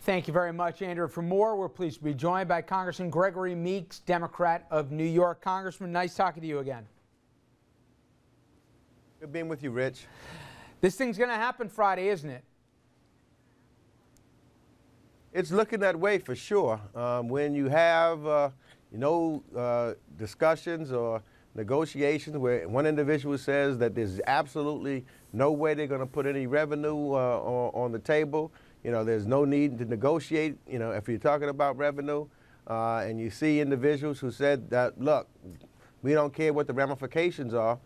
Thank you very much, Andrew. For more, we're pleased to be joined by Congressman Gregory Meeks, Democrat of New York. Congressman, nice talking to you again. Good being with you, Rich. This thing's going to happen Friday, isn't it? It's looking that way for sure. When you have, discussions or negotiations where one individual says that there's absolutely no way they're going to put any revenue on the table, there's no need to negotiate, if you're talking about revenue, and you see individuals who said that, look, we don't care what the ramifications are,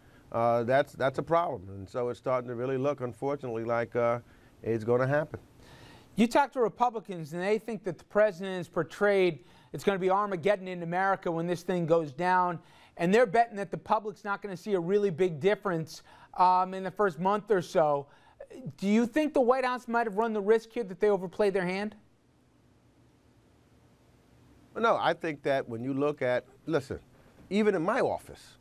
that's a problem. And so it's starting to really look, unfortunately, like it's going to happen. You talk to Republicans, and they think that the president is portrayed it's going to be Armageddon in America when this thing goes down, and they're betting that the public's not going to see a really big difference in the first month or so. Do you think the White House might have run the risk here that they overplayed their hand? Well, no, I think that when you look at, listen, even in my office,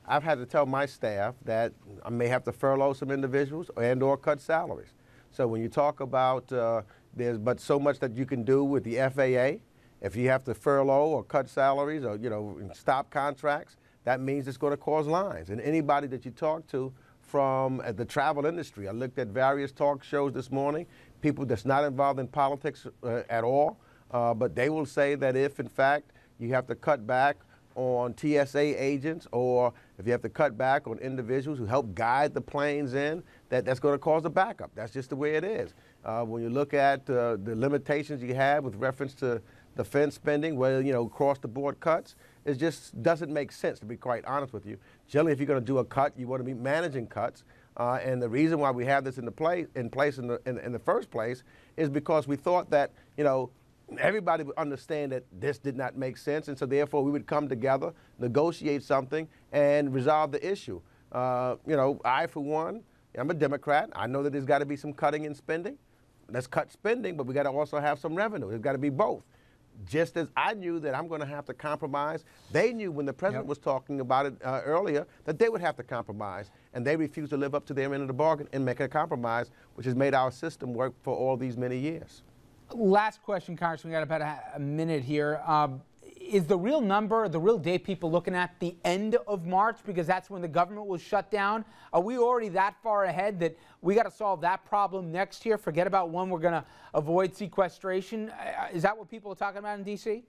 I've had to tell my staff that I may have to furlough some individuals and/or cut salaries. So when you talk about there's but so much that you can do with the FAA, if you have to furlough or cut salaries or stop contracts, that means it's going to cause lines. And anybody that you talk to from the travel industry, I looked at various talk shows this morning, people that's not involved in politics at all, but they will say that if in fact you have to cut back on TSA agents, or if you have to cut back on individuals who help guide the planes in, that's going to cause a backup. That's just the way it is. When you look at the limitations you have with reference to defense spending, where across-the-board cuts, it just doesn't make sense, to be quite honest with you. Generally, if you're going to do a cut, you want to be managing cuts, and the reason why we have this in place in the first place is because we thought that everybody would understand that this did not make sense, and so therefore we would come together, negotiate something, and resolve the issue. I, for one, I'm a Democrat. I know that there's got to be some cutting in spending. Let's cut spending, but we got to also have some revenue. There's got to be both. Just as I knew that I'm going to have to compromise, they knew when the president was talking about it earlier that they would have to compromise, and they refused to live up to their end of the bargain and make a compromise, which has made our system work for all these many years. Last question, Congressman. We got about a minute here. Is the real number, the real date people looking at the end of March, because that's when the government will shut down? Are we already that far ahead that we got to solve that problem next year? Forget about when we're going to avoid sequestration. Is that what people are talking about in D.C.?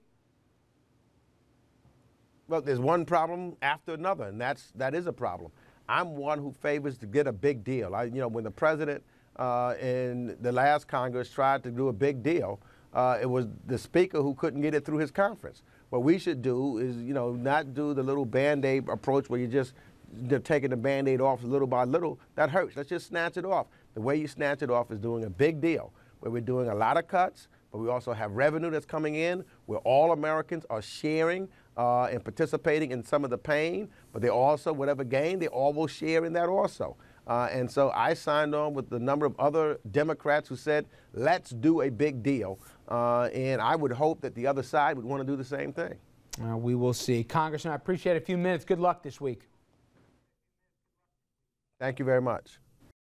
Well, there's one problem after another, and that is a problem. I'm one who favors to get a big deal. When the president in the last Congress tried to do a big deal, it was the speaker who couldn't get it through his conference. What we should do is, not do the little Band-Aid approach where you're taking the Band-Aid off little by little. That hurts. Let's just snatch it off. The way you snatch it off is doing a big deal, where we're doing a lot of cuts, but we also have revenue that's coming in, where all Americans are sharing and participating in some of the pain, but they also, whatever gain, they all will share in that also. And so I signed on with the number of other Democrats who said, let's do a big deal. And I would hope that the other side would want to do the same thing. We will see. Congressman, I appreciate a few minutes. Good luck this week. Thank you very much.